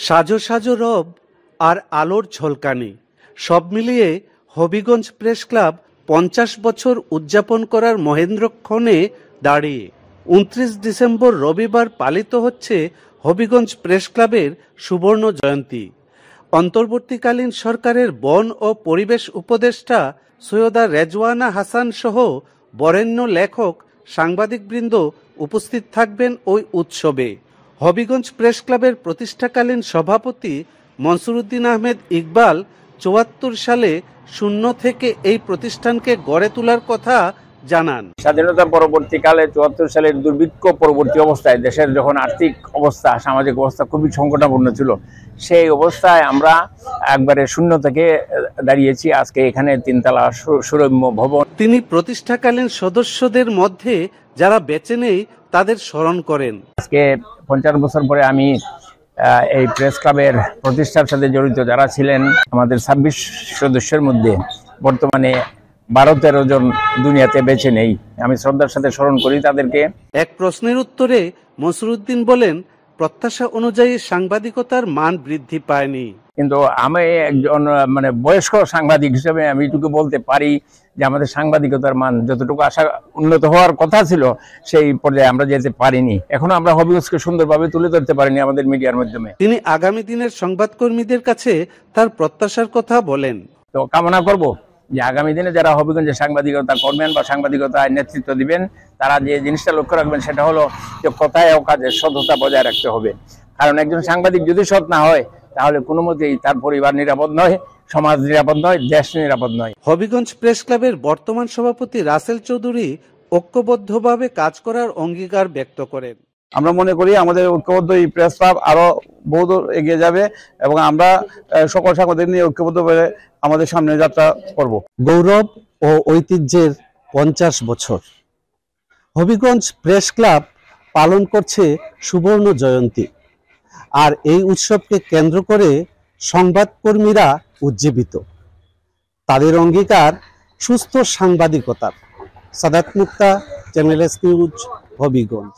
সাজো সাজো রব আর আলোর ঝলকানি সব মিলিয়ে হবিগঞ্জ প্রেস ক্লাব ৫০ বছর উদযাপন করার মহেন্দ্রক্ষণে দাঁড়িয়ে ২৯ ডিসেম্বর রবিবার পালিত হচ্ছে হবিগঞ্জ প্রেস ক্লাবের সুবর্ণ জয়ন্তী। অন্তর্বর্তীকালীন সরকারের বন ও পরিবেশ উপদেষ্টা সৈয়দা রেজওয়ানা হাসান সহ বরেণ্য লেখক সাংবাদিকবৃন্দ উপস্থিত থাকবেন ওই উৎসবে। হবিগঞ্জ প্রেস ক্লাবের প্রতিষ্ঠাকালীন সভাপতি মনসুর উদ্দিন আহমেদ ইকবাল ৭৪ সালে শূন্য থেকে এই প্রতিষ্ঠানকে গড়ে তোলার কথা জানান। স্বাধীনতা পরবর্তীকালে ৭৪ সালের দুর্ভিক্ষ পরবর্তী অবস্থায় দেশের যখন আর্থিক অবস্থা, সামাজিক অবস্থা খুবই সংকটাপন্ন ছিল, সেই অবস্থায় আমরা একবারে শূন্য থেকে দাঁড়িয়েছি আজকে এখানে ৩ তলা সুরম্য ভবন। তিনি প্রতিষ্ঠাকালীন সদস্যদের মধ্যে যারা বেঁচে নেই তাদের স্মরণ করেন। আজকে ৫০ বছর পরে আমি এই প্রেস ক্লাবের প্রতিষ্ঠার সাথে জড়িত যারা ছিলেন, আমাদের ২৬ সদস্যের মধ্যে বর্তমানে ১২-১৩ জন দুনিয়াতে বেঁচে নেই। আমি শ্রদ্ধার সাথে স্মরণ করি তাদেরকে। এক প্রশ্নের উত্তরে মনসুর উদ্দিন বলেন, প্রত্যাশা অনুযায়ী সাংবাদিকতার মান বৃদ্ধি পায়নি, কিন্তু আমি একজন বয়স্ক সাংবাদিক হিসেবে আমি এটুকু বলতে পারি যে আমাদের সাংবাদিকতার মান যতটুকু আশা উন্নত হওয়ার কথা ছিল সেই পর্যায়ে আমরা যেতে পারিনি। এখনো আমরা হবিগঞ্জকে সুন্দরভাবে তুলে ধরতে পারিনি আমাদের মিডিয়ার মাধ্যমে। তিনি আগামী দিনের সংবাদকর্মীদের কাছে তার প্রত্যাশার কথা বলেন। তো কামনা করব যে আগামী দিনে যারা হবিগঞ্জে সাংবাদিকতা করবেন বা সাংবাদিকতায় নেতৃত্ব দিবেন, তারা যে জিনিসটা লক্ষ্য রাখবেন সেটা হলো যে কথায় ও কাজে সততা বজায় রাখতে হবে। কারণ একজন সাংবাদিক যদি সৎ না হয় তাহলে কোনো মতেই তার পরিবার নিরাপদ নয়, সমাজ নিরাপদ নয়, দেশ নিরাপদ নয়। হবিগঞ্জ প্রেস ক্লাবের বর্তমান সভাপতি রাসেল চৌধুরী ঐক্যবদ্ধভাবে কাজ করার অঙ্গীকার ব্যক্ত করেন। আমরা মনে করি আমাদের ঐক্যবদ্ধ এই প্রেস ক্লাব আরো বহু এগিয়ে যাবে এবং আমরা সকল সাংবাদিক নিয়ে ঐক্যবদ্ধভাবে আমাদের সামনে যাত্রা করব। গৌরব ও ঐতিহ্যের ৫০ বছর হবিগঞ্জ প্রেস ক্লাব পালন করছে সুবর্ণ জয়ন্তী, আর এই উৎসবকে কেন্দ্র করে সংবাদকর্মীরা উজ্জীবিত। তাদের অঙ্গীকার সুস্থ সাংবাদিকতার। সাদাত মুক্তা, চ্যানেল এস নিউজ, হবিগঞ্জ।